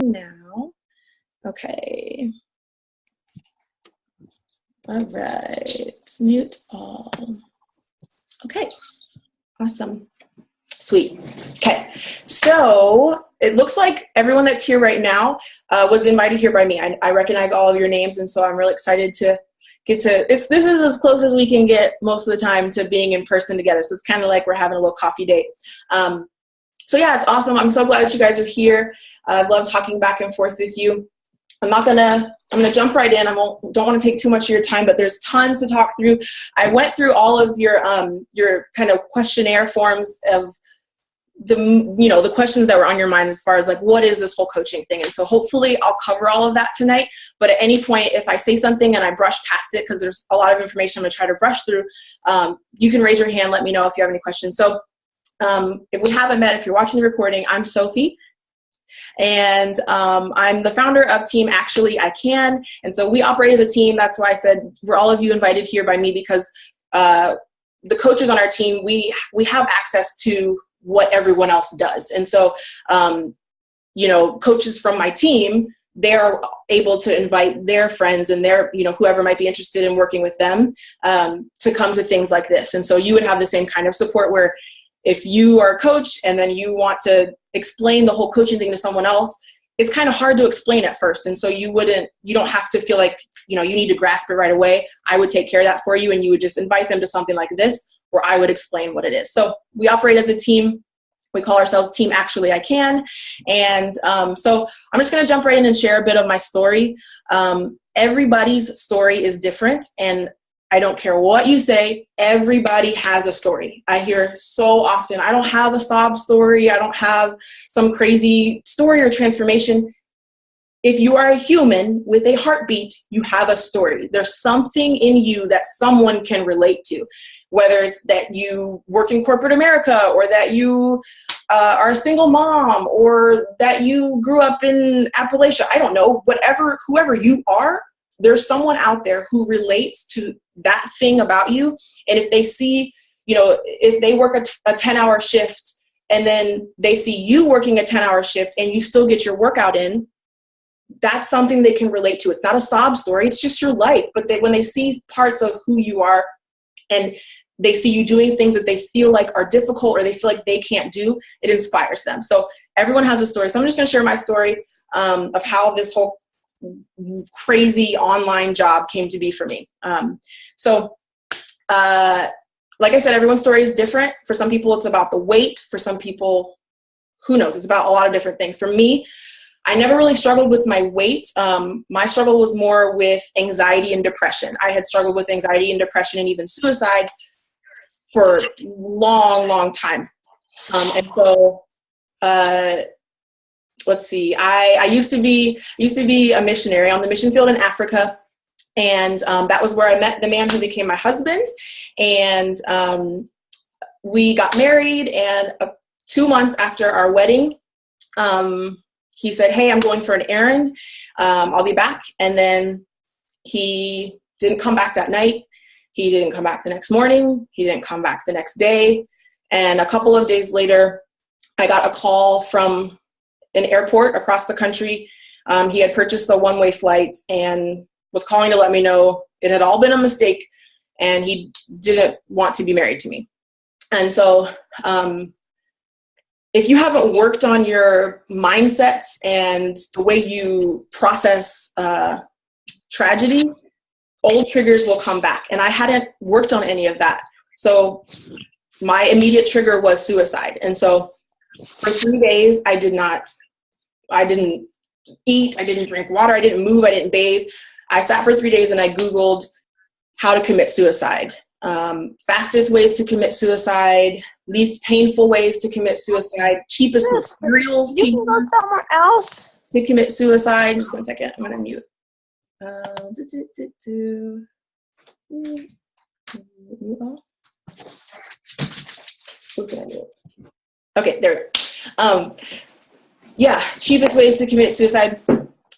now. Okay. All right. Mute all. Okay. Awesome. Sweet. Okay. So it looks like everyone that's here right now was invited here by me. I recognize all of your names, and so I'm really excited to get to, this is as close as we can get most of the time to being in person together. So it's kind of like we're having a little coffee date. So yeah, it's awesome. I'm so glad that you guys are here. I love talking back and forth with you. I'm gonna jump right in. Don't want to take too much of your time, but there's tons to talk through. I went through all of your kind of questionnaire forms of the questions that were on your mind as far as like, what is this whole coaching thing? And so hopefully I'll cover all of that tonight. But at any point, if I say something and I brush past it, because there's a lot of information I'm gonna try to brush through, you can raise your hand, let me know if you have any questions. So if we haven't met, if you're watching the recording, I'm Sophie. And I'm the founder of Team Actually I Can. And so we operate as a team. That's why I said we're all of you invited here by me, because the coaches on our team, we have access to what everyone else does. And so, coaches from my team, they're able to invite their friends and their, whoever might be interested in working with them to come to things like this. And so you would have the same kind of support where if you are a coach and then you want to explain the whole coaching thing to someone else, it's kind of hard to explain at first. And so you don't have to feel like, you need to grasp it right away. I would take care of that for you, and you would just invite them to something like this where I would explain what it is. So we operate as a team. We call ourselves Team Actually I Can. And so I'm just going to jump right in and share a bit of my story. Everybody's story is different, and I don't care what you say, everybody has a story. I hear so often, I don't have a sob story, I don't have some crazy story or transformation. If you are a human with a heartbeat, you have a story. There's something in you that someone can relate to, whether it's that you work in corporate America, or that you are a single mom, or that you grew up in Appalachia. I don't know, whoever you are, there's someone out there who relates to that thing about you. And if they see, if they work a 10-hour shift and then they see you working a 10-hour shift and you still get your workout in, that's something they can relate to. It's not a sob story, it's just your life. But when they see parts of who you are and they see you doing things that they feel like are difficult or they feel like they can't do, it inspires them. So everyone has a story. So I'm just going to share my story of how this whole crazy online job came to be for me. Like I said, everyone's story is different. For some people, it's about the weight. For some people, who knows? It's about a lot of different things. For me, I never really struggled with my weight. My struggle was more with anxiety and depression. I had struggled with anxiety and depression and even suicide for a long, long time. Let's see, I used to be a missionary on the mission field in Africa. And that was where I met the man who became my husband. And we got married, and 2 months after our wedding, he said, "Hey, I'm going for an errand. I'll be back." And then he didn't come back that night. He didn't come back the next morning. He didn't come back the next day. And a couple of days later, I got a call from an airport across the country. He had purchased a one-way flight and was calling to let me know it had all been a mistake and he didn't want to be married to me. And so if you haven't worked on your mindsets and the way you process tragedy, old triggers will come back. And I hadn't worked on any of that. So my immediate trigger was suicide. And so for 3 days, I didn't eat, I didn't drink water, I didn't move, I didn't bathe. I sat for 3 days and I Googled how to commit suicide. Fastest ways to commit suicide, least painful ways to commit suicide, cheapest materials you can go somewhere else to commit suicide. Just 1 second, I'm gonna mute. Okay, there we go. Yeah, cheapest ways to commit suicide.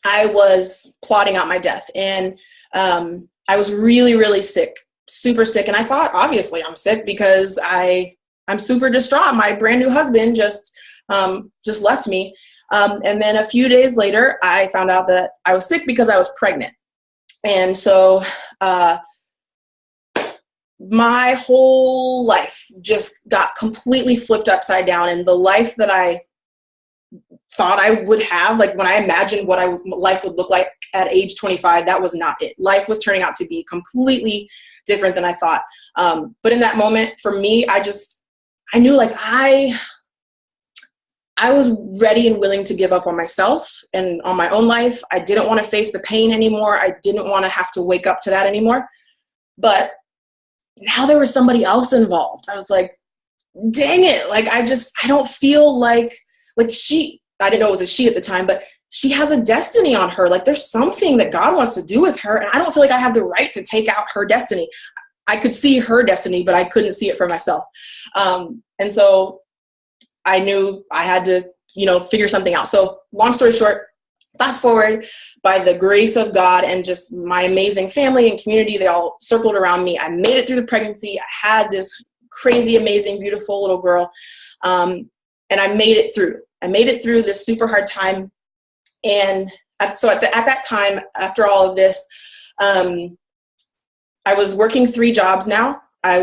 I was plotting out my death, and I was really, really sick, super sick. And I thought, obviously I'm sick because I'm super distraught. My brand new husband just left me. And then a few days later, I found out that I was sick because I was pregnant. And so my whole life just got completely flipped upside down. And the life that I thought I would have, like when I imagined what life would look like at age 25, that was not it. Life was turning out to be completely different than I thought. But in that moment, for me, I knew like I was ready and willing to give up on myself and on my own life. I didn't want to face the pain anymore. I didn't want to have to wake up to that anymore. But now there was somebody else involved. I was like, dang it. Like, I don't feel like I didn't know it was a she at the time, but she has a destiny on her. Like, there's something that God wants to do with her. And I don't feel like I have the right to take out her destiny. I could see her destiny, but I couldn't see it for myself. And so I knew I had to, figure something out. So long story short, fast forward, by the grace of God and just my amazing family and community, they all circled around me. I made it through the pregnancy. I had this crazy, amazing, beautiful little girl. And I made it through. I made it through this super hard time. And so at that time, after all of this, I was working 3 jobs now. I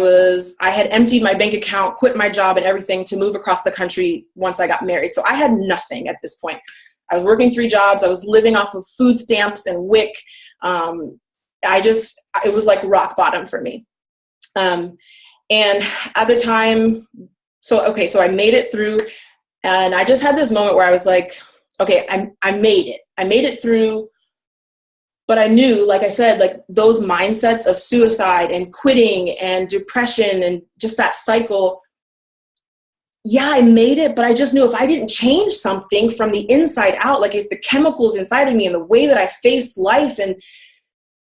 had emptied my bank account, quit my job and everything to move across the country once I got married. So I had nothing at this point. I was working 3 jobs. I was living off of food stamps and WIC. It was like rock bottom for me. And at the time, so I made it through, and I just had this moment where I was like, okay, I made it. I made it through, but I knew, like I said, like those mindsets of suicide and quitting and depression and just that cycle. Yeah, I made it, but I just knew if I didn't change something from the inside out, like if the chemicals inside of me and the way that I faced life, and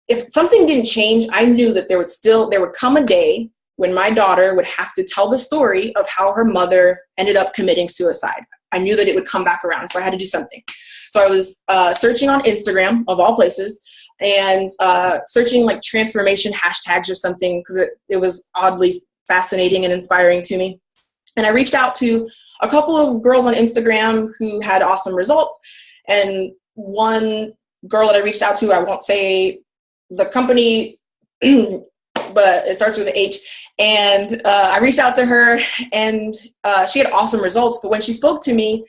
if something didn't change, I knew that there would come a day when my daughter would have to tell the story of how her mother ended up committing suicide. I knew that it would come back around, so I had to do something. So I was searching on Instagram, of all places, and searching like transformation hashtags or something, because it was oddly fascinating and inspiring to me. And I reached out to a couple of girls on Instagram who had awesome results. And one girl that I reached out to, I won't say the company, but it starts with an H. And I reached out to her, and she had awesome results. But when she spoke to me,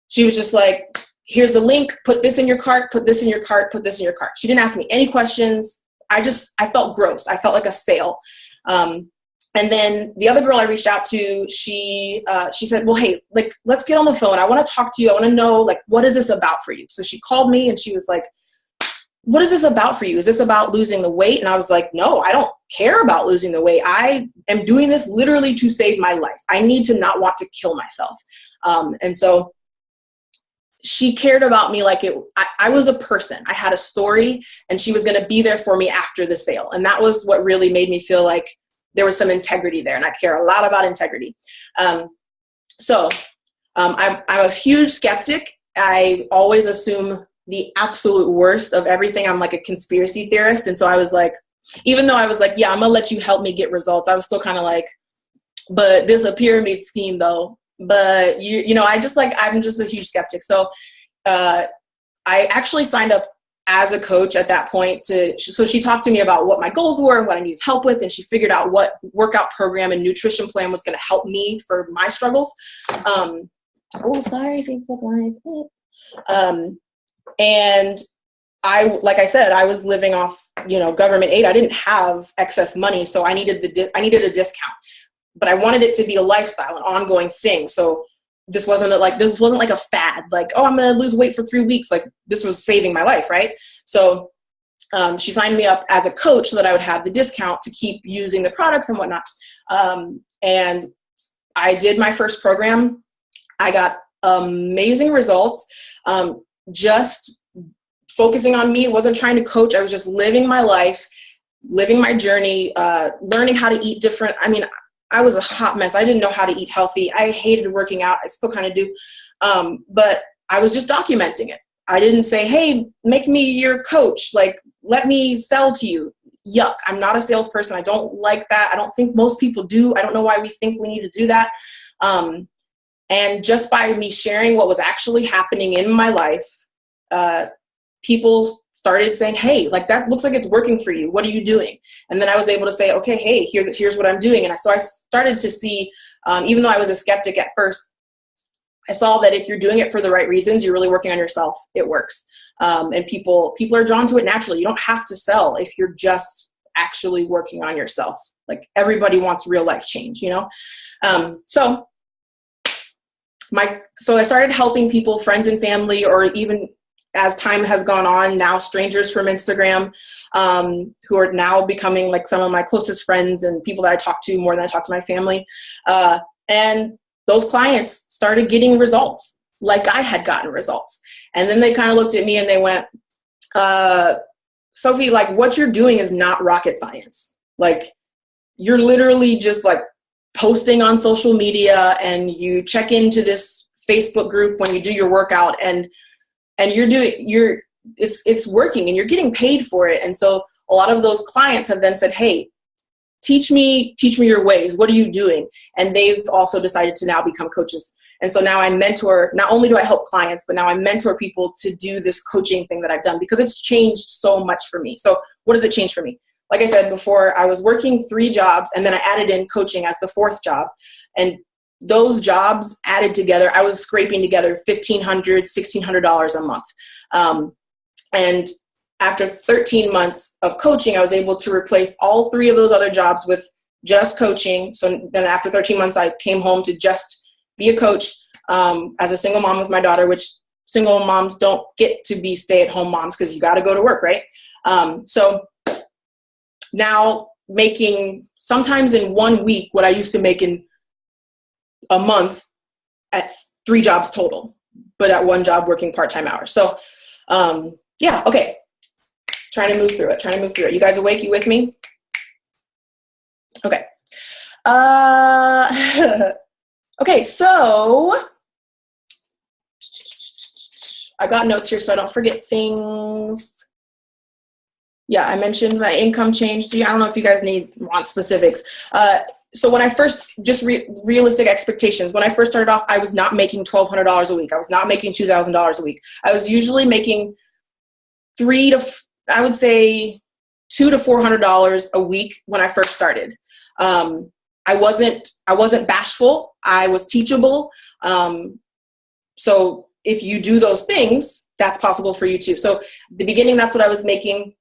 she was just like, here's the link, put this in your cart, put this in your cart, put this in your cart. She didn't ask me any questions. I felt gross. I felt like a sale. And then the other girl I reached out to, she said, well, hey, like, let's get on the phone. I want to talk to you. I want to know, like, what is this about for you? So she called me and she was like, what is this about for you? Is this about losing the weight? And I was like, no, I don't care about losing the weight. I am doing this literally to save my life. I need to not want to kill myself. And so she cared about me like I was a person. I had a story, and she was going to be there for me after the sale. And that was what really made me feel like there was some integrity there, and I care a lot about integrity. So I'm a huge skeptic. I always assume the absolute worst of everything. I'm like a conspiracy theorist. And so I was like, even though I was like, yeah, I'm going to let you help me get results, I was still kind of like, but this is a pyramid scheme though. But I'm just a huge skeptic. So I actually signed up as a coach at that point so she talked to me about what my goals were and what I needed help with. And she figured out what workout program and nutrition plan was going to help me for my struggles. Sorry, Facebook Live. And like I said, I was living off, government aid. I didn't have excess money. So I needed a discount, but I wanted it to be a lifestyle, an ongoing thing. So this wasn't like a fad, like, oh, I'm going to lose weight for 3 weeks. Like, this was saving my life. Right. So she signed me up as a coach so that I would have the discount to keep using the products and whatnot. And I did my first program. I got amazing results. Just focusing on me. Wasn't trying to coach. I was just living my life, living my journey, learning how to eat different. I mean, I was a hot mess. I didn't know how to eat healthy. I hated working out. I still kind of do. But I was just documenting it. I didn't say, hey, make me your coach. Like, let me sell to you. Yuck. I'm not a salesperson. I don't like that. I don't think most people do. I don't know why we think we need to do that. And And just by me sharing what was actually happening in my life, people started saying, hey, like that looks like it's working for you. What are you doing? And then I was able to say, okay, hey, here's what I'm doing. And so I started to see, even though I was a skeptic at first, I saw that if you're doing it for the right reasons, you're really working on yourself, it works. And people are drawn to it naturally. You don't have to sell if you're just actually working on yourself. Like everybody wants real life change, you know? So I started helping people, friends and family, or even as time has gone on, now strangers from Instagram, who are now becoming like some of my closest friends and people that I talk to more than I talk to my family. And those clients started getting results like I had gotten results. And then they kind of looked at me and they went, Sophie, like what you're doing is not rocket science. Like you're literally just like posting on social media and you check into this Facebook group when you do your workout and it's working and you're getting paid for it. And so a lot of those clients have then said, hey, teach me your ways. What are you doing? And they've also decided to now become coaches. And so now I mentor, not only do I help clients, but now I mentor people to do this coaching thing that I've done because it's changed so much for me. So what does it change for me? Like I said before, I was working 3 jobs and then I added in coaching as the 4th job. And those jobs added together, I was scraping together $1,500, $1,600 a month. And after 13 months of coaching, I was able to replace all 3 of those other jobs with just coaching. So then after 13 months, I came home to just be a coach as a single mom with my daughter, which single moms don't get to be stay-at-home moms because you got to go to work, right? So now making sometimes in 1 week what I used to make in a month at 3 jobs total, but at 1 job working part-time hours. So yeah, okay. Trying to move through it. You guys awake? You with me? Okay. Okay, so I got notes here so I don't forget things. Yeah, I mentioned my income changed. I don't know if you guys want specifics. So when I first, just realistic expectations, when I first started off, I was not making $1,200 a week. I was not making $2,000 a week. I was usually making $200 to $400 a week when I first started. I wasn't bashful. I was teachable. So if you do those things, that's possible for you too. So the beginning, that's what I was making.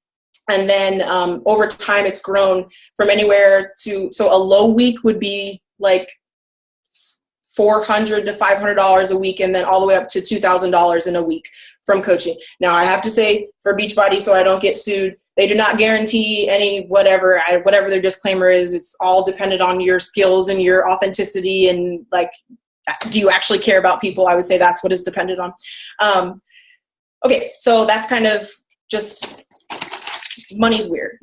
And then over time, it's grown from anywhere to, so a low week would be like $400 to $500 a week, and then all the way up to $2,000 in a week from coaching. Now, I have to say for Beachbody, so I don't get sued, they do not guarantee any whatever their disclaimer is. It's all dependent on your skills and your authenticity and like, do you actually care about people? I would say that's what is dependent on. Okay, so that's kind of just, money's weird.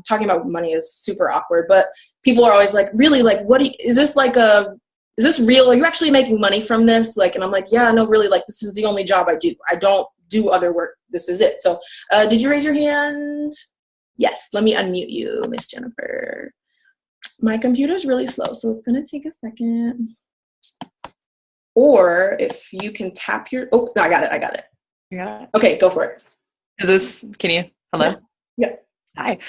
Talking about money is super awkward, but people are always like, really, like, is this real? Are you actually making money from this? Like, and I'm like, yeah, no, really, like, this is the only job I do. I don't do other work. This is it. So, did you raise your hand? Yes, let me unmute you, Miss Jennifer. My computer's really slow, so it's gonna take a second. Or if you can tap your, oh, no, I got it. Yeah. Okay, go for it. Hello? Yeah. Hi.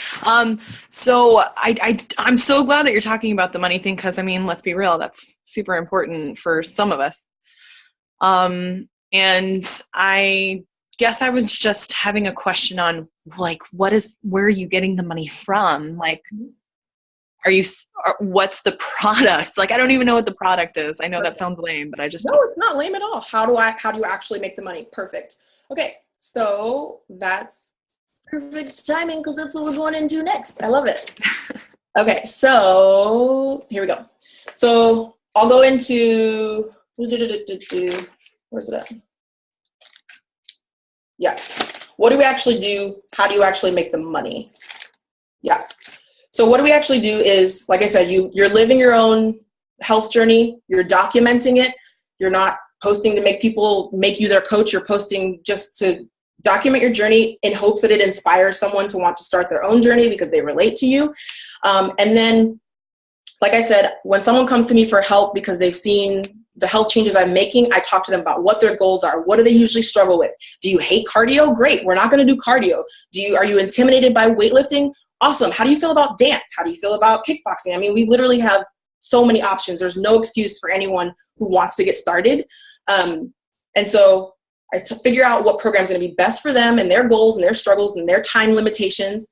So I'm so glad that you're talking about the money thing, because I mean, let's be real, that's super important for some of us. And I guess I was just having a question on like, where are you getting the money from? Like, what's the product? Like, I don't even know what the product is. I know that sounds lame, but I just No, it's not lame at all. How do you actually make the money? Perfect. Okay. So that's perfect timing because that's what we're going into next. I love it. Okay. So here we go. So I'll go into, where's it at? Yeah. What do we actually do? How do you actually make the money? Yeah. So what do we actually do is, like I said, you're living your own health journey. You're documenting it. You're not posting to make people make you their coach. You're posting just to document your journey in hopes that it inspires someone to want to start their own journey because they relate to you. And then, like I said, when someone comes to me for help because they've seen the health changes I'm making, I talk to them about what their goals are. What do they usually struggle with? Do you hate cardio? Great. We're not going to do cardio. Are you intimidated by weightlifting? Awesome. How do you feel about dance? How do you feel about kickboxing? I mean, we literally have so many options. There's no excuse for anyone who wants to get started. And so I figure out what program is going to be best for them and their goals and their struggles and their time limitations.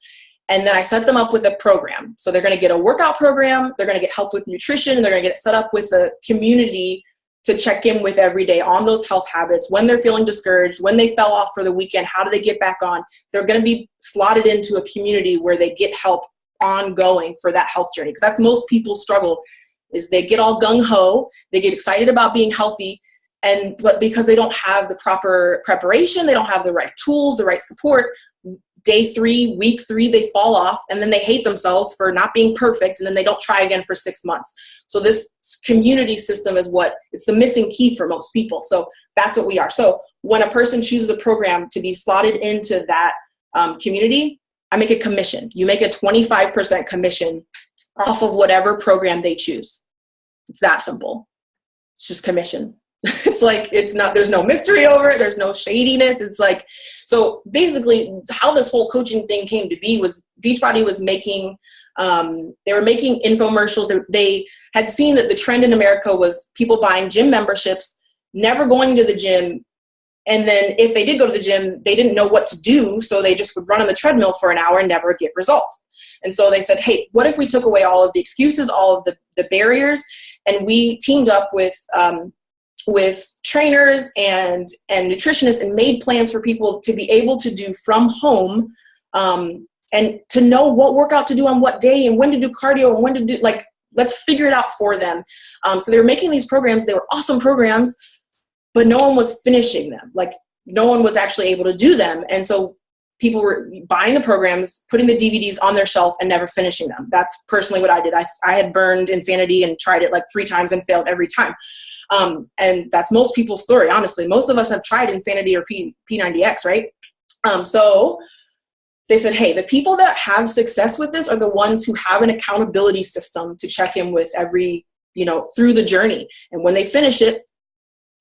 And then I set them up with a program. So they're going to get a workout program. They're going to get help with nutrition. And they're going to get set up with a community to check in with every day on those health habits, when they're feeling discouraged, when they fell off for the weekend, how do they get back on? They're going to be slotted into a community where they get help ongoing for that health journey. Because that's most people's struggle, is they get all gung-ho, they get excited about being healthy, but because they don't have the proper preparation, they don't have the right tools, the right support, day 3, week 3, they fall off, and then they hate themselves for not being perfect, and then they don't try again for 6 months. So this community system is it's the missing key for most people. So that's what we are. So when a person chooses a program to be slotted into that community, I make a commission. You make a 25% commission off of whatever program they choose. It's that simple. It's just commission. It's like, there's no mystery over it. There's no shadiness. It's like, so basically how this whole coaching thing came to be was Beachbody was making, they were making infomercials. They had seen that the trend in America was people buying gym memberships, never going to the gym. And then if they did go to the gym, they didn't know what to do. So they just would run on the treadmill for an hour and never get results. And so they said, hey, what if we took away all of the excuses, all of the barriers, and we teamed up with trainers and nutritionists and made plans for people to be able to do from home, and to know what workout to do on what day and when to do cardio and when to do, let's figure it out for them. So they were making these programs. They were awesome programs, but no one was finishing them. No one was actually able to do them. And so people were buying the programs, putting the DVDs on their shelf and never finishing them. That's personally what I did. I had burned Insanity and tried it 3 times and failed every time. And that's most people's story, honestly. Most of us have tried Insanity or P90X, right? So they said, hey, the people that have success with this are the ones who have an accountability system to check in with through the journey. And when they finish it,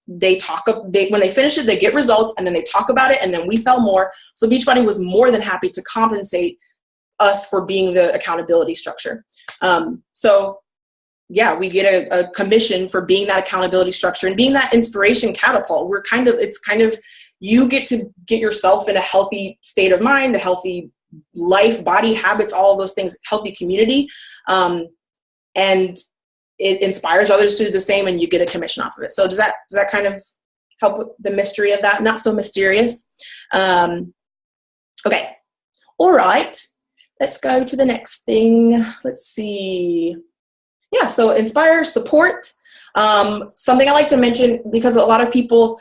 when they finish it, they get results, and then they talk about it, and then we sell more. So Beachbody was more than happy to compensate us for being the accountability structure. So yeah, we get a commission for being that accountability structure and being that inspiration catapult. You get to get yourself in a healthy state of mind, a healthy life, body, habits, all of those things, healthy community. And it inspires others to do the same, and you get a commission off of it. So does that kind of help with the mystery of that? Not so mysterious. Okay. All right. Let's go to the next thing. Let's see. Yeah. So inspire, support. Something I like to mention, because a lot of people,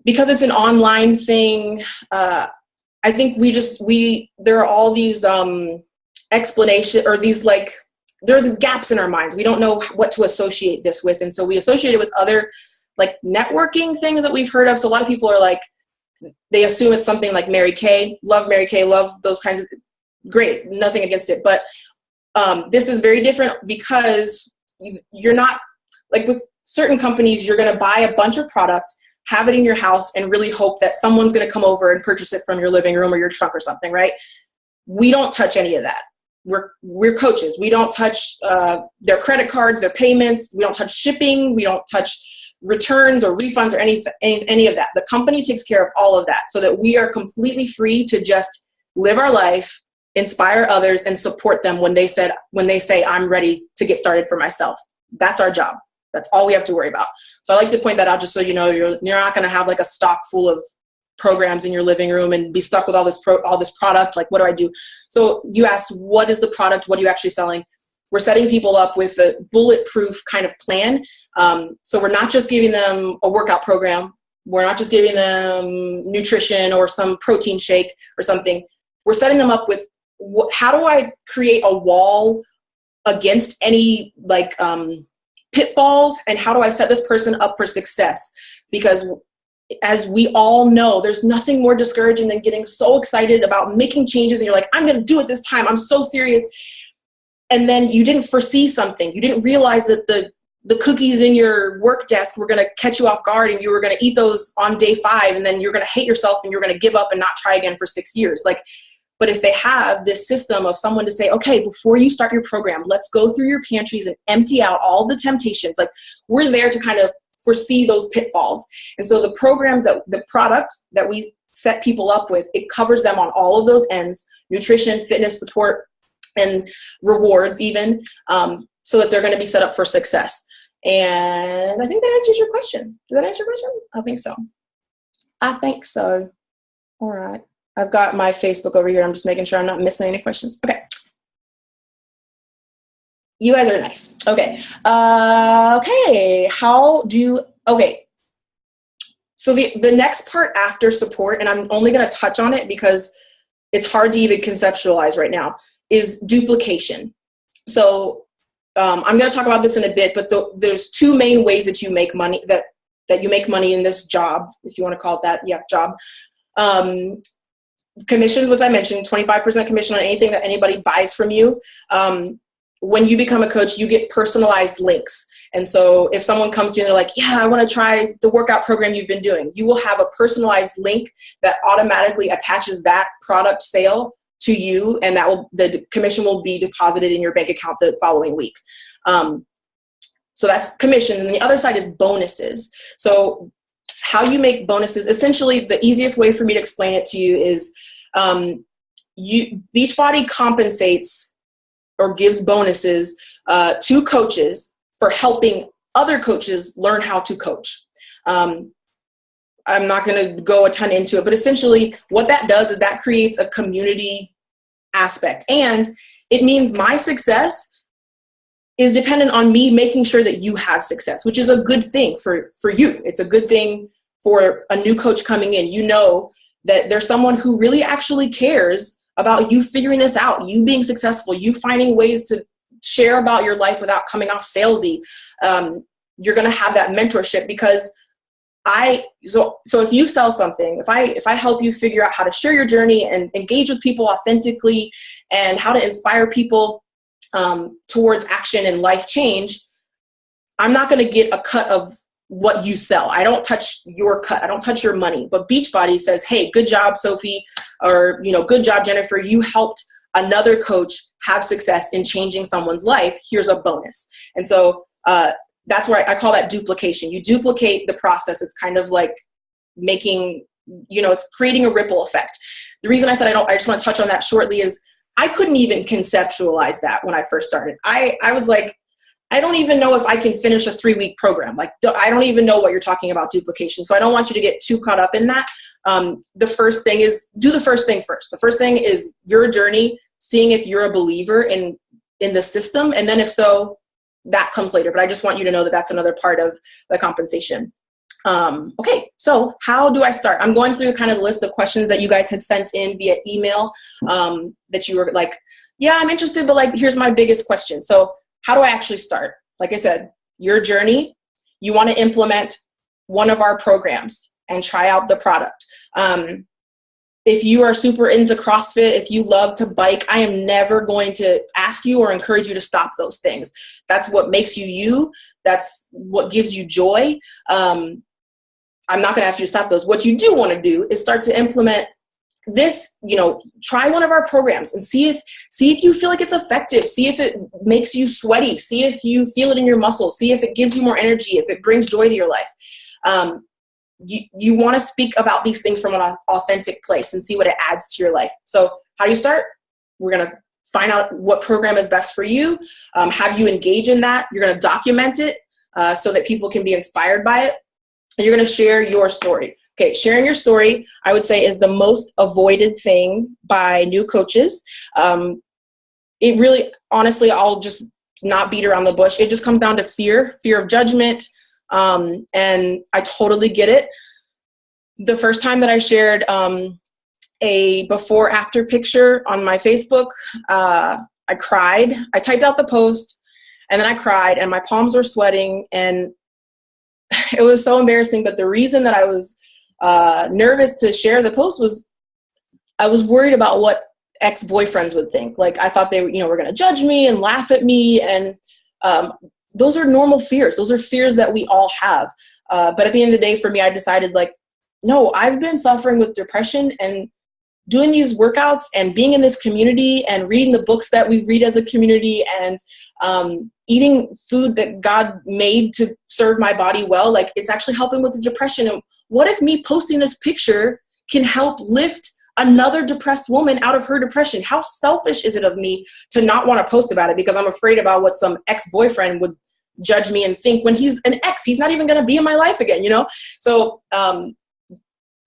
because it's an online thing, I think there are all these explanation, or these there are the gaps in our minds. We don't know what to associate this with. And so we associate it with other networking things that we've heard of. So a lot of people are they assume it's something like Mary Kay. Love Mary Kay, love those kinds of, great, nothing against it. But this is very different, because you're not, with certain companies, you're going to buy a bunch of product, have it in your house, and really hope that someone's going to come over and purchase it from your living room or your trunk or something, right? We don't touch any of that. We're coaches. We don't touch their credit cards, their payments. We don't touch shipping. We don't touch returns or refunds or any of that. The company takes care of all of that, so that we are completely free to just live our life, inspire others, and support them when they say, I'm ready to get started for myself. That's our job. That's all we have to worry about. So I like to point that out, just so you know, you're not going to have a stock full of programs in your living room and be stuck with all this product. What do I do? So you asked, what is the product? What are you actually selling? We're setting people up with a bulletproof kind of plan. So we're not just giving them a workout program. We're not just giving them nutrition or some protein shake or something. We're setting them up with, how do I create a wall against any pitfalls, and how do I set this person up for success? Because as we all know, there's nothing more discouraging than getting so excited about making changes, and you're like, I'm going to do it this time. I'm so serious. And then you didn't foresee something. You didn't realize that the cookies in your work desk were going to catch you off guard and you were going to eat those on day 5 and then you're going to hate yourself and you're going to give up and not try again for 6 years. Like, but if they have this system of someone to say, okay, before you start your program, let's go through your pantries and empty out all the temptations. Like, we're there to kind of foresee those pitfalls. And so the programs the products that we set people up with, it covers them on all of those ends: nutrition, fitness, support, and rewards even, so that they're going to be set up for success. And I think that answers your question. Did that answer your question? I think so. All right. I've got my Facebook over here. I'm just making sure I'm not missing any questions. Okay. You guys are nice. Okay. Okay. So the next part after support, and I'm only going to touch on it because it's hard to even conceptualize right now, is duplication. So I'm going to talk about this in a bit, but there's 2 main ways that you make money, that you make money in this job, if you want to call it that. Yeah, job. Commissions, which I mentioned, 25% commission on anything that anybody buys from you. When you become a coach, you get personalized links. And so if someone comes to you and they're like, yeah, I want to try the workout program you've been doing, you will have a personalized link that automatically attaches that product sale to you, and the commission will be deposited in your bank account the following week. So that's commission. And the other side is bonuses. So how you make bonuses, essentially the easiest way for me to explain it to you is Beachbody compensates or gives bonuses to coaches for helping other coaches learn how to coach. I'm not going to go a ton into it, but essentially what that does is that creates a community aspect. And it means my success is dependent on me making sure that you have success, which is a good thing for you. It's a good thing for a new coach coming in. You know that there's someone who really actually cares about you figuring this out, you being successful, you finding ways to share about your life without coming off salesy. You're going to have that mentorship because so if you sell something, if I help you figure out how to share your journey and engage with people authentically and how to inspire people towards action and life change, I'm not going to get a cut of what you sell. I don't touch your cut. I don't touch your money. But Beachbody says, hey, good job, Sophie, or, good job, Jennifer. You helped another coach have success in changing someone's life. Here's a bonus. And so that's where I call that duplication. You duplicate the process. It's kind of like making, it's creating a ripple effect. The reason I said I just want to touch on that shortly is I couldn't even conceptualize that when I first started. I was like, I don't even know if I can finish a 3-week program. Like, I don't even know what you're talking about duplication. So I don't want you to get too caught up in that. The first thing is do the first thing first. The first thing is your journey, seeing if you're a believer in the system. And then if so, that comes later. But I just want you to know that that's another part of the compensation. Okay, so how do I start? I'm going through kind of the list of questions that you guys had sent in via email that you were like, yeah, I'm interested, but like, here's my biggest question. So how do I actually start? Like I said, your journey, you want to implement one of our programs and try out the product. If you are super into CrossFit, if you love to bike, I am never going to ask you or encourage you to stop those things. That's what makes you you. That's what gives you joy. I'm not going to ask you to stop those. What you do want to do is start to implement this, try one of our programs and see if you feel like it's effective. See if it makes you sweaty. See if you feel it in your muscles. See if it gives you more energy, if it brings joy to your life. You want to speak about these things from an authentic place and see what it adds to your life. So how do you start? We're going to find out what program is best for you. Have you engage in that. You're going to document it so that people can be inspired by it. And you're going to share your story. Okay, sharing your story, I would say, is the most avoided thing by new coaches. It really, honestly, I'll just not beat around the bush. It just comes down to fear of judgment. And I totally get it. The first time that I shared a before-after picture on my Facebook, I cried. I typed out the post, and then I cried, and my palms were sweating, and it was so embarrassing. But the reason that I was nervous to share the post was I was worried about what ex-boyfriends would think. Like, I thought they were going to judge me and laugh at me. And those are normal fears. Those are fears that we all have. But at the end of the day, for me, I decided like, no, I've been suffering with depression, and doing these workouts and being in this community and reading the books that we read as a community and eating food that God made to serve my body well, like it's actually helping with the depression. And what if me posting this picture can help lift another depressed woman out of her depression? How selfish is it of me to not want to post about it because I'm afraid about what some ex-boyfriend would judge me and think when he's an ex, he's not even going to be in my life again, you know? So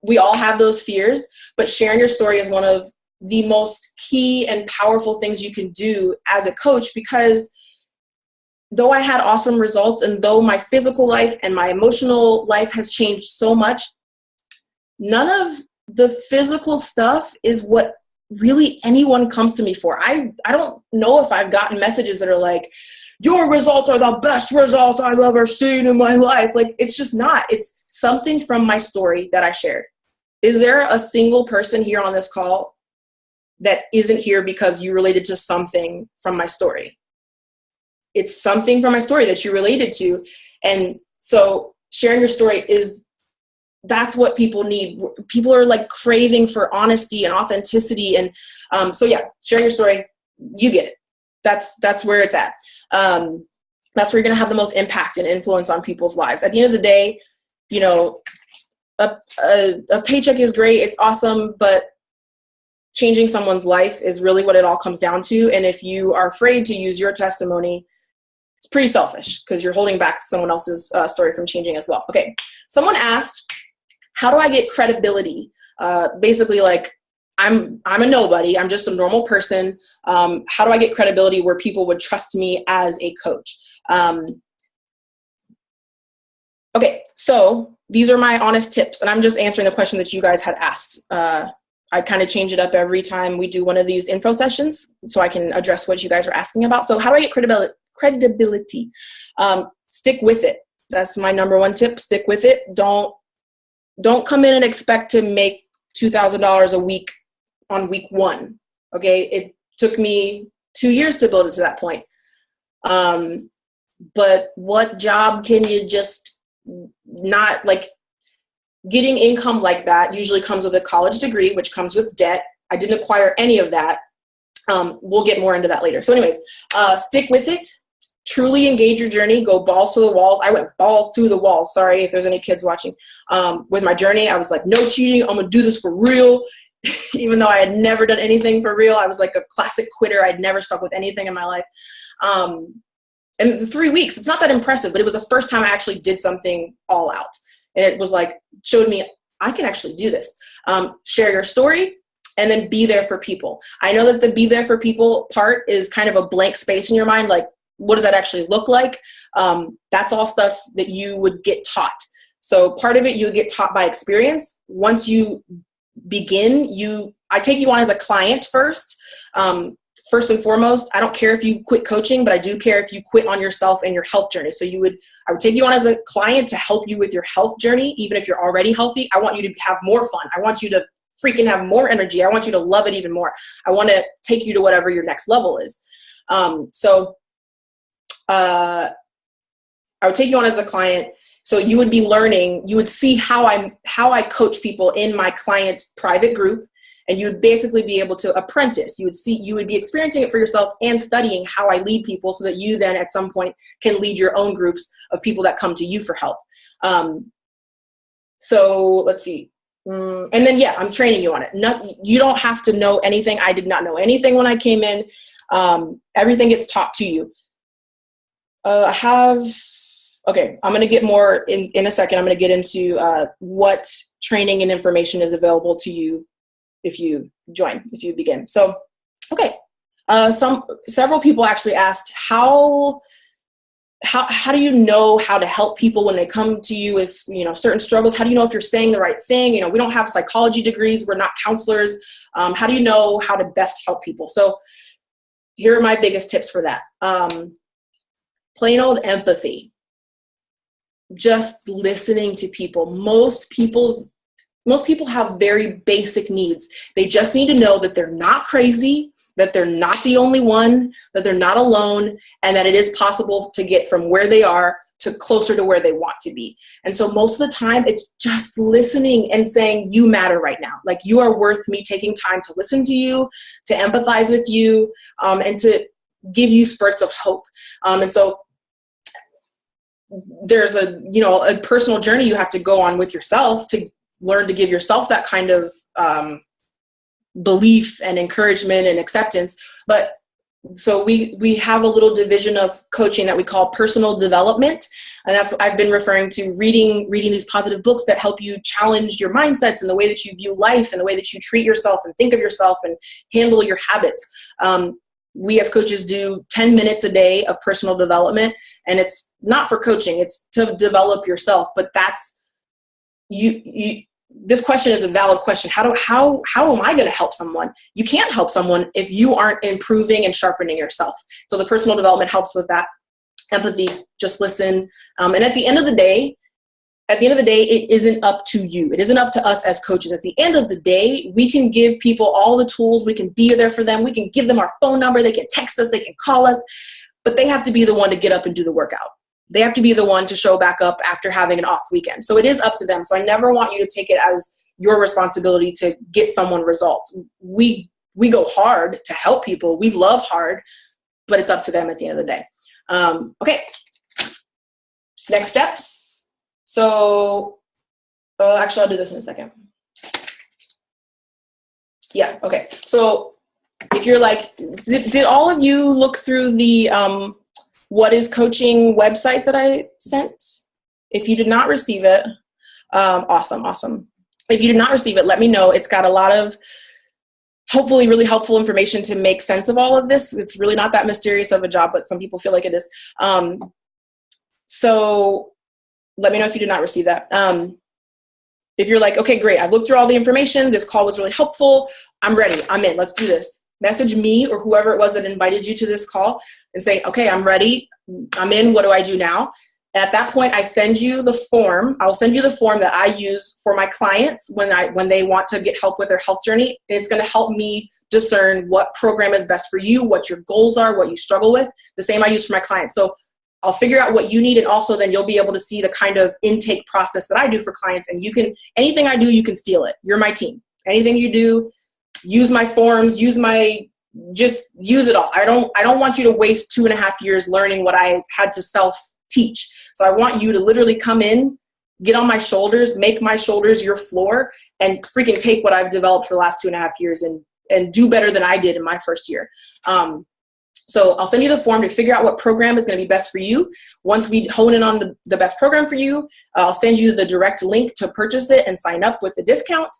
we all have those fears, but sharing your story is one of the most key and powerful things you can do as a coach, because though I had awesome results and though my physical life and my emotional life has changed so much, none of the physical stuff is what really anyone comes to me for. I don't know if I've gotten messages that are like, your results are the best results I've ever seen in my life. Like, it's just not. It's something from my story that I shared. Is there a single person here on this call that isn't here because you related to something from my story? It's something from my story that you related to. And so sharing your story that's what people need. People are like craving for honesty and authenticity. And so yeah, sharing your story, you get it. That's where it's at. That's where you're going to have the most impact and influence on people's lives. At the end of the day, you know, a paycheck is great. It's awesome, but changing someone's life is really what it all comes down to. And if you are afraid to use your testimony, it's pretty selfish because you're holding back someone else's story from changing as well. Okay. Someone asked, how do I get credibility? Basically like, I'm a nobody. I'm just a normal person. How do I get credibility where people would trust me as a coach? Okay, so these are my honest tips, and I'm just answering the question that you guys had asked. I kind of change it up every time we do one of these info sessions so I can address what you guys are asking about. So how do I get credibility? Stick with it. That's my number one tip. Stick with it. Don't come in and expect to make $2,000 a week on week one. Okay. It took me 2 years to build it to that point. But what job can you just not like? Getting income like that usually comes with a college degree, which comes with debt. I didn't acquire any of that. We'll get more into that later. So anyways, stick with it. Truly engage your journey. Go balls to the walls. I went balls to the walls. Sorry if there's any kids watching. With my journey, I was like, no cheating. I'm going to do this for real. Even though I had never done anything for real. I was like a classic quitter. I'd never stuck with anything in my life. And the 3 weeks, it's not that impressive, but it was the first time I actually did something all out. And it was like, showed me I can actually do this. Share your story and then be there for people. I know that the be there for people part is kind of a blank space in your mind. Like, what does that actually look like? That's all stuff that you would get taught. So part of it, you would get taught by experience. Once you begin, I take you on as a client first. First and foremost, I don't care if you quit coaching, but I do care if you quit on yourself and your health journey. So I would take you on as a client to help you with your health journey. Even if you're already healthy, I want you to have more fun. I want you to freaking have more energy. I want you to love it even more. I want to take you to whatever your next level is. So I would take you on as a client. So you would be learning, you would see how I coach people in my client private group. And you would basically be able to apprentice. You would be experiencing it for yourself and studying how I lead people so that you then at some point can lead your own groups of people that come to you for help. So let's see. And then, yeah, I'm training you on it. You don't have to know anything. I did not know anything when I came in. Everything gets taught to you. Okay, I'm going to get more in a second. I'm going to get into what training and information is available to you if you begin. So, okay. Several people actually asked, how do you know how to help people when they come to you with, certain struggles? How do you know if you're saying the right thing? We don't have psychology degrees. We're not counselors. How do you know how to best help people? So here are my biggest tips for that. Plain old empathy. Just listening to people. Most people have very basic needs. They just need to know that they're not crazy, that they're not the only one, that they're not alone, and that it is possible to get from where they are to closer to where they want to be. And so most of the time, it's just listening and saying, you matter right now. Like, you are worth me taking time to listen to you, to empathize with you, and to give you spurts of hope. And so there's a personal journey you have to go on with yourself to learn to give yourself that kind of belief and encouragement and acceptance. But so we have a little division of coaching that we call personal development. And that's what I've been referring to, reading these positive books that help you challenge your mindsets and the way that you view life and the way that you treat yourself and think of yourself and handle your habits. We as coaches do 10 minutes a day of personal development, and it's not for coaching, it's to develop yourself. But that's this question is a valid question. How am I going to help someone? You can't help someone if you aren't improving and sharpening yourself. So the personal development helps with that. Empathy, just listen. And at the end of the day, it isn't up to you. It isn't up to us as coaches. At the end of the day, we can give people all the tools. We can be there for them. We can give them our phone number. They can text us. They can call us. But they have to be the one to get up and do the workout. They have to be the one to show back up after having an off weekend. So it is up to them. So I never want you to take it as your responsibility to get someone results. We go hard to help people. We love hard, but it's up to them at the end of the day. Okay. Next steps. So actually, I'll do this in a second. Yeah. Okay. So if you're like, did all of you look through the What is Coaching website that I sent? If you did not receive it, awesome. If you did not receive it, let me know. It's got a lot of hopefully really helpful information to make sense of all of this. It's really not that mysterious of a job, but some people feel like it is. So let me know if you did not receive that. If you're like, okay, great, I've looked through all the information. This call was really helpful. I'm ready. I'm in. Let's do this. Message me or whoever it was that invited you to this call and say, okay, I'm ready. I'm in. What do I do now? And at that point, I send you the form. I'll send you the form that I use for my clients when they want to get help with their health journey. And it's going to help me discern what program is best for you, what your goals are, what you struggle with. The same I use for my clients. So I'll figure out what you need, and also then you'll be able to see the kind of intake process that I do for clients. And you can, anything I do, you can steal it. You're my team. Anything you do, use my forms, just use it all. I don't want you to waste 2.5 years learning what I had to self-teach. So I want you to literally come in, get on my shoulders, make my shoulders your floor, and freaking take what I've developed for the last 2.5 years and do better than I did in my first year. So I'll send you the form to figure out what program is going to be best for you. Once we hone in on the best program for you, I'll send you the direct link to purchase it and sign up with the discount.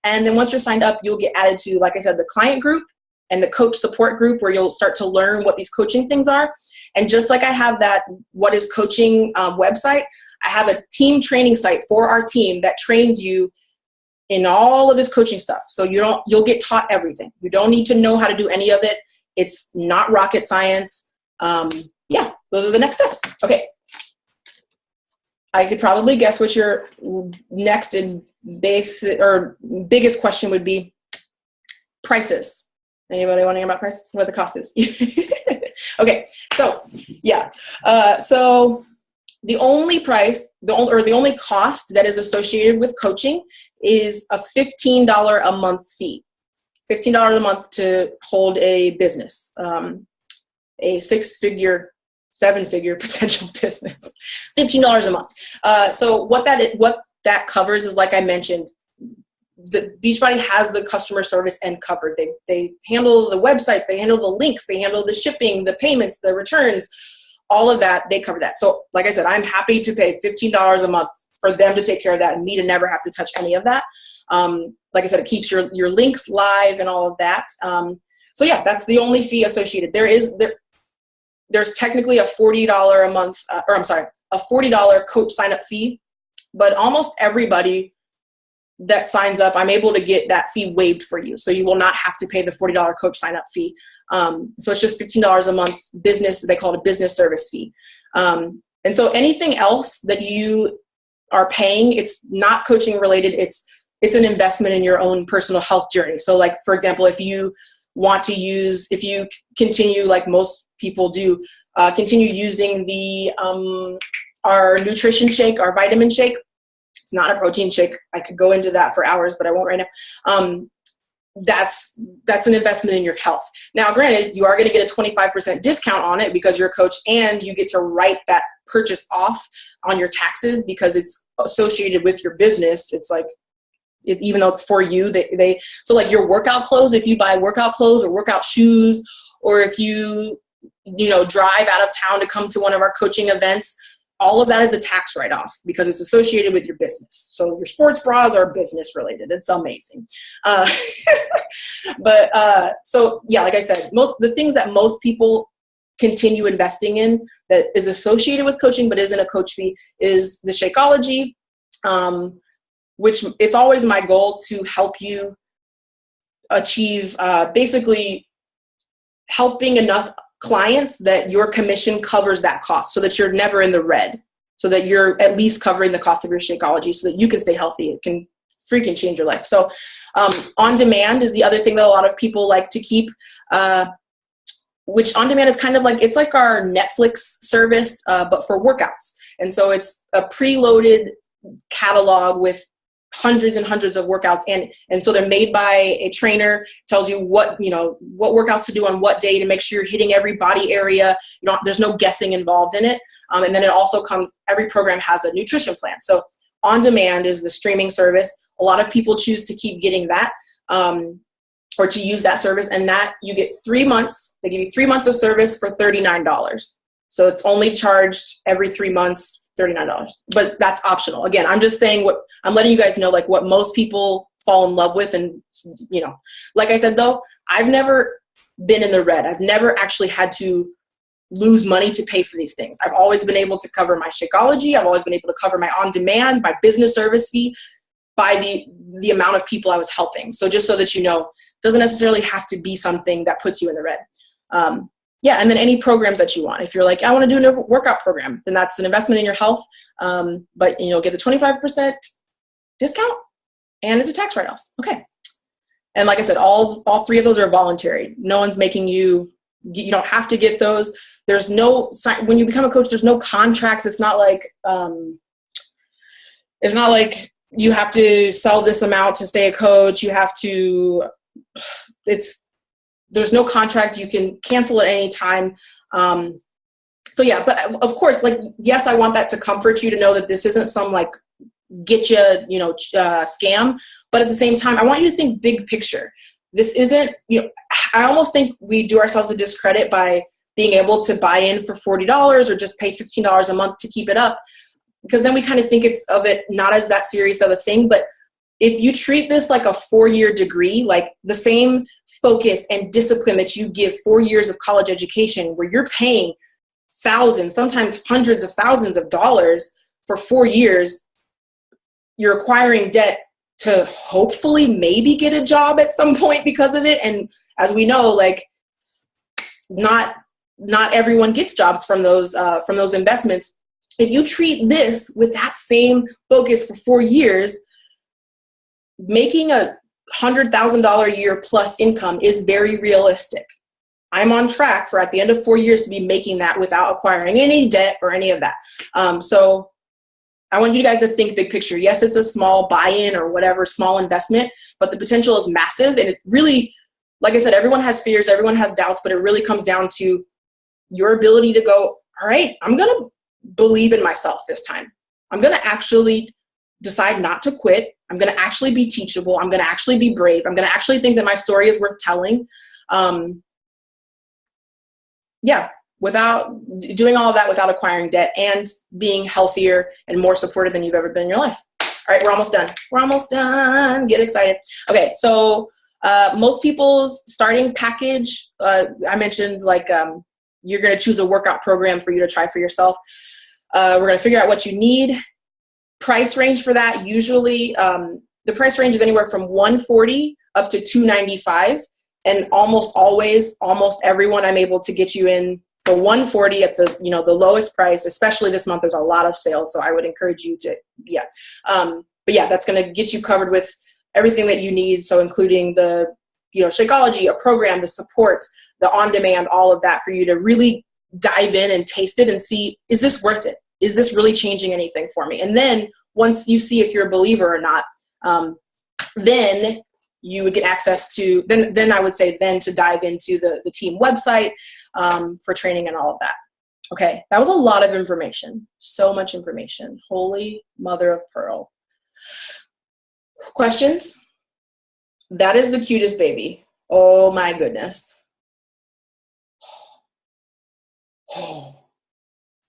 And then once you're signed up, you'll get added to, like I said, the client group and the coach support group, where you'll start to learn what these coaching things are. And just like I have that What is Coaching website, I have a team training site for our team that trains you in all of this coaching stuff. So you'll get taught everything. You don't need to know how to do any of it. It's not rocket science. Yeah, those are the next steps. Okay. I could probably guess what your next and biggest question would be. Prices. Anybody want to hear about prices? What the cost is? Okay, so yeah. So the only cost that is associated with coaching is a $15 a month fee. $15 a month to hold a business, a 6-figure, 7-figure potential business, $15 a month. So what that covers is, like I mentioned, the Beachbody has the customer service end covered. They handle the websites, they handle the links, they handle the shipping, the payments, the returns, all of that, they cover that. So like I said, I'm happy to pay $15 a month for them to take care of that and me to never have to touch any of that. Like I said, it keeps your links live and all of that. So yeah, that's the only fee associated. There's technically a $40 a month, a $40 coach sign up fee, but almost everybody that signs up, I'm able to get that fee waived for you. So you will not have to pay the $40 coach sign up fee. So it's just $15 a month business. They call it a business service fee. And so anything else that you are paying, it's not coaching related. It's an investment in your own personal health journey. So like, for example, if you want to use, if you continue, like most people do, continue using the our nutrition shake, our vitamin shake. It's not a protein shake. I could go into that for hours, but I won't right now. That's an investment in your health. Now, granted, you are going to get a 25% discount on it because you're a coach, and you get to write that purchase off on your taxes because it's associated with your business. It's like, even though it's for you, so like your workout clothes, if you buy workout clothes or workout shoes, or if you drive out of town to come to one of our coaching events, all of that is a tax write-off because it's associated with your business. So your sports bras are business related. It's amazing. So yeah, like I said, the things that most people continue investing in that is associated with coaching but isn't a coach fee is the Shakeology, which it's always my goal to help you achieve basically helping enough clients that your commission covers that cost so that you're never in the red, so that you're at least covering the cost of your Shakeology so that you can stay healthy. It can freaking change your life. So on demand is the other thing that a lot of people like to keep, which on demand is kind of like, it's like our Netflix service, but for workouts. And so it's a preloaded catalog with hundreds and hundreds of workouts, and so they're made by a trainer, tells you what workouts to do on what day to make sure you're hitting every body area. There's no guessing involved in it. And then it also every program has a nutrition plan. So on demand is the streaming service. A lot of people choose to keep getting that, or to use that service, and that you get 3 months. They give you 3 months of service for $39. So it's only charged every 3 months, $39, but that's optional. Again, I'm just saying I'm letting you guys know, like, what most people fall in love with. And, like I said, though, I've never been in the red. I've never actually had to lose money to pay for these things. I've always been able to cover my Shakeology. I've always been able to cover my on-demand, my business service fee by the amount of people I was helping. So just so that you know, it doesn't necessarily have to be something that puts you in the red. Yeah, and then any programs that you want. If you're like, I want to do a workout program, then that's an investment in your health. But you'll get the 25% discount, and it's a tax write-off. Okay. And like I said, all three of those are voluntary. No one's making you don't have to get those. There's no, when you become a coach, there's no contracts. It's not like you have to sell this amount to stay a coach. You have to, there's no contract. You can cancel at any time. So yeah, but of course, like, yes, I want that to comfort you to know that this isn't some like get you, scam. But at the same time, I want you to think big picture. This isn't, I almost think we do ourselves a discredit by being able to buy in for $40 or just pay $15 a month to keep it up, because then we kind of think of it not as that serious of a thing. But if you treat this like a 4-year degree, like the same focus and discipline that you give 4 years of college education, where you're paying thousands, sometimes hundreds of thousands of dollars for 4 years, you're acquiring debt to hopefully maybe get a job at some point because of it. And as we know, like, not everyone gets jobs from those investments. If you treat this with that same focus for 4 years, making a $100,000 a year plus income is very realistic. I'm on track for at the end of 4 years to be making that without acquiring any debt or any of that. So I want you guys to think big picture. Yes, it's a small buy-in or whatever, small investment, but the potential is massive. And it really, like I said, everyone has fears, everyone has doubts, but it really comes down to your ability to go, all right, I'm going to believe in myself this time. I'm going to actually decide not to quit. I'm going to actually be teachable. I'm going to actually be brave. I'm going to actually think that my story is worth telling. Without doing all of that, without acquiring debt, and being healthier and more supported than you've ever been in your life. All right, we're almost done. We're almost done. Get excited. Okay, so most people's starting package, I mentioned, like, you're going to choose a workout program for you to try for yourself. We're going to figure out what you need. Price range for that, usually the price range is anywhere from $140 up to $295. And almost always, almost everyone I'm able to get you in for $140 at the the lowest price. Especially this month, there's a lot of sales, so I would encourage you to but yeah, that's going to get you covered with everything that you need. So including the Shakeology, a program, the support, the on-demand, all of that for you to really dive in and taste it and see, is this worth it? Is this really changing anything for me? And then once you see if you're a believer or not, then you would get access to, then I would say then to dive into the team website for training and all of that. Okay, that was a lot of information. So much information. Holy mother of pearl. Questions? That is the cutest baby. Oh my goodness.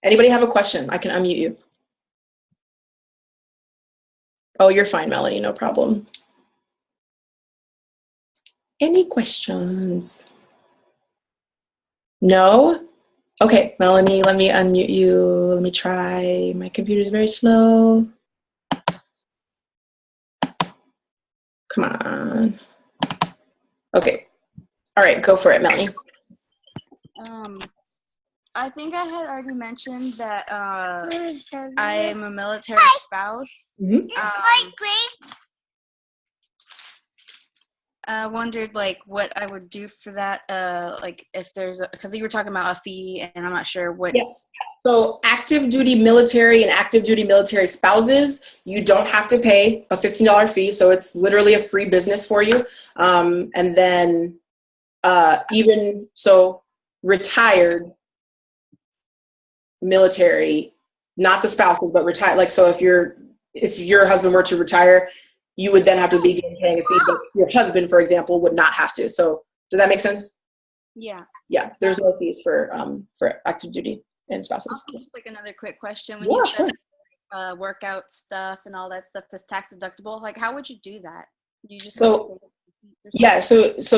Anybody have a question? I can unmute you. Oh, you're fine, Melanie, no problem. Any questions? No? Okay, Melanie, let me unmute you. Let me try. My computer's very slow. Come on. Okay. All right, go for it, Melanie. I think I had already mentioned that I am a military spouse. Mm-hmm. I wondered what I would do for that, if there's because you were talking about a fee and I'm not sure what. Yes. So active duty military and active duty military spouses, you don't have to pay a $15 fee. So it's literally a free business for you. And then even so retired military, not the spouses, but retired. So if your husband were to retire, you would then have to begin paying a fee, but your husband, for example, would not have to. So does that make sense? Yeah. Yeah, there's no fees for active duty and spouses. Just another quick question. When you said workout stuff and all that stuff is tax deductible, how would you do that? You just so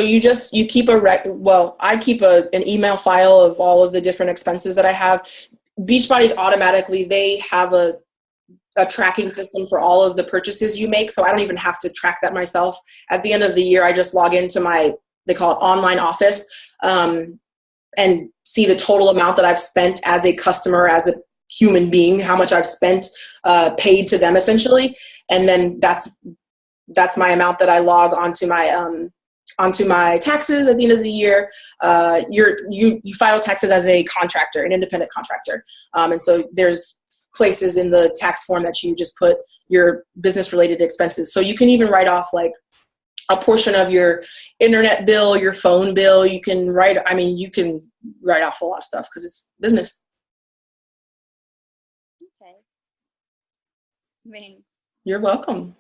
you keep I keep an email file of all of the different expenses that I have. Beachbody automatically, they have a tracking system for all of the purchases you make. So I don't even have to track that myself. At the end of the year, I just log into they call it online office, and see the total amount that I've spent as a customer, as a human being, how much I've spent, paid to them essentially. And then that's my amount that I log onto my taxes at the end of the year. You file taxes as a contractor, an independent contractor. And so there's places in the tax form that you just put your business related expenses. So you can even write off a portion of your internet bill, your phone bill. You can write off a lot of stuff because it's business. Okay. Thanks. You're welcome.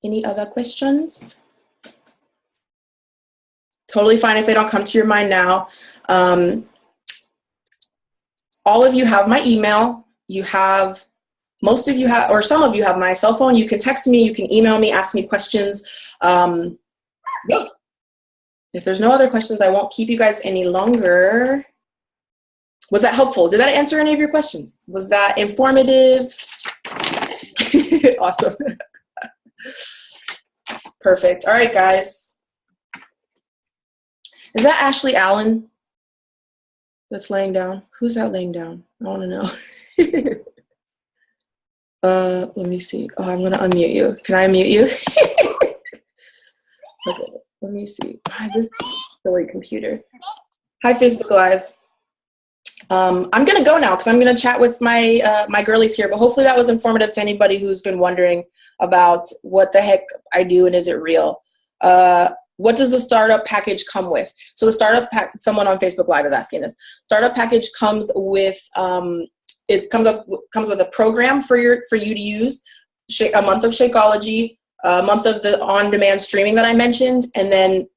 Any other questions? Totally fine if they don't come to your mind now. All of you have my email. Most of you have, or some of you have my cell phone. You can text me, you can email me, ask me questions. Yeah. If there's no other questions, I won't keep you guys any longer. Was that helpful? Did that answer any of your questions? Was that informative? Awesome. Perfect. All right, guys. Is that Ashley Allen that's laying down? Who's that laying down? I want to know. Let me see. Oh, I'm going to unmute you. Can I unmute you? Okay, let me see. This silly computer. Hi, Facebook Live. I'm going to go now because I'm going to chat with my girlies here, but hopefully that was informative to anybody who's been wondering about what the heck I do and is it real. What does the startup package come with? So the startup someone on Facebook Live is asking this. Startup package comes with comes with a program for you to use, a month of Shakeology, a month of the on-demand streaming that I mentioned, and then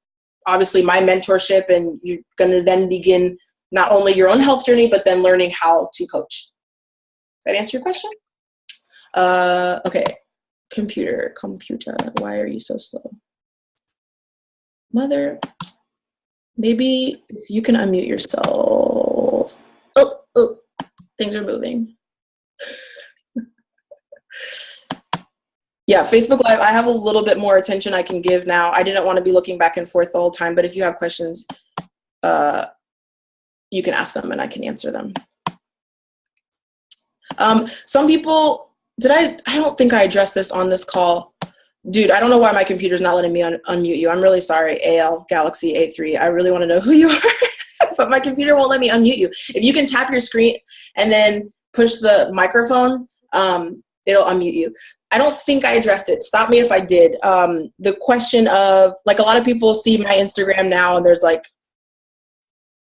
obviously my mentorship, and you're going to then begin not only your own health journey, but then learning how to coach. Did that answer your question? Okay. Computer, why are you so slow? Mother, maybe if you can unmute yourself. Oh, things are moving. Yeah, Facebook Live, I have a little bit more attention I can give now. I didn't want to be looking back and forth the whole time, but if you have questions, you can ask them and I can answer them. Some people, I don't think I addressed this on this call, Dude, I don't know why my computer's not letting me unmute you. I'm really sorry, AL Galaxy A3. I really want to know who you are, but my computer won't let me unmute you. If you can tap your screen and then push the microphone, it'll unmute you. I don't think I addressed it. Stop me if I did. The question of, like, a lot of people see my Instagram now and there's like,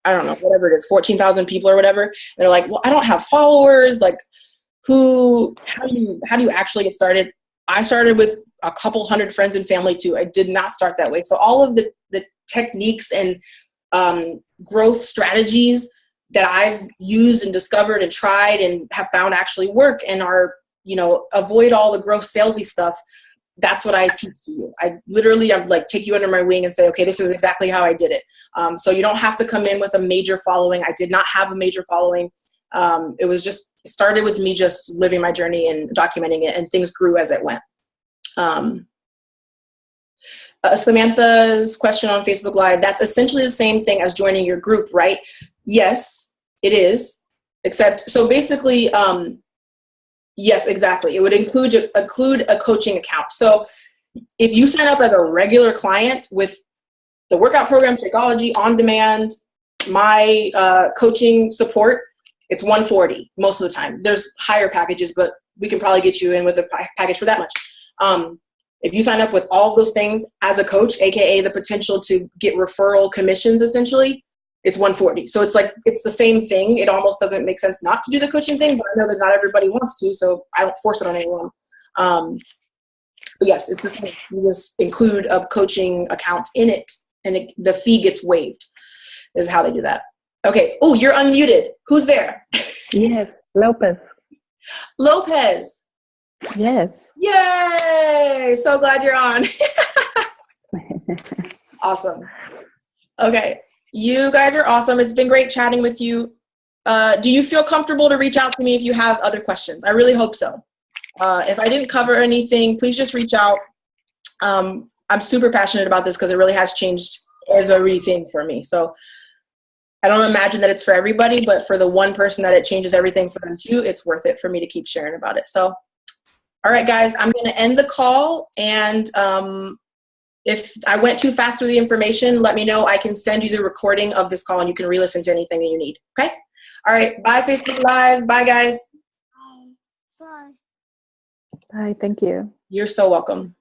I don't know, whatever it is, 14,000 people or whatever. And they're like, well, I don't have followers. Like, how do you actually get started? I started with a couple hundred friends and family too. I did not start that way. So all of the techniques and growth strategies that I've used and discovered and tried and have found actually work and are, avoid all the growth salesy stuff. That's what I teach to you. I'm like, take you under my wing and say, okay, this is exactly how I did it. So you don't have to come in with a major following. I did not have a major following. It started with me just living my journey and documenting it, and things grew as it went. Samantha's question on Facebook Live, that's essentially the same thing as joining your group, right? Yes, it is. So basically, yes, exactly. It would include a coaching account. So if you sign up as a regular client with the workout program, Shakeology, On Demand, my coaching support, it's $140 most of the time. There's higher packages, but we can probably get you in with a package for that much. If you sign up with all of those things as a coach, AKA the potential to get referral commissions, essentially, it's $140. So it's the same thing. It almost doesn't make sense not to do the coaching thing, but I know that not everybody wants to, so I don't force it on anyone. But yes, it's the same. You just include a coaching account in it, and the fee gets waived, is how they do that. Okay. Oh, you're unmuted. Who's there? Yes, Lopez. Lopez. Yes. Yay! So glad you're on. Awesome. Okay. You guys are awesome. It's been great chatting with you. Do you feel comfortable to reach out to me if you have other questions? I really hope so. If I didn't cover anything, please just reach out. I'm super passionate about this because it really has changed everything for me. So I don't imagine that it's for everybody, but for the one person that it changes everything for them too, it's worth it for me to keep sharing about it. So, all right, guys, I'm going to end the call. And if I went too fast through the information, let me know. I can send you the recording of this call and you can re-listen to anything that you need. Okay? All right. Bye, Facebook Live. Bye, guys. Bye. Bye. Thank you. You're so welcome.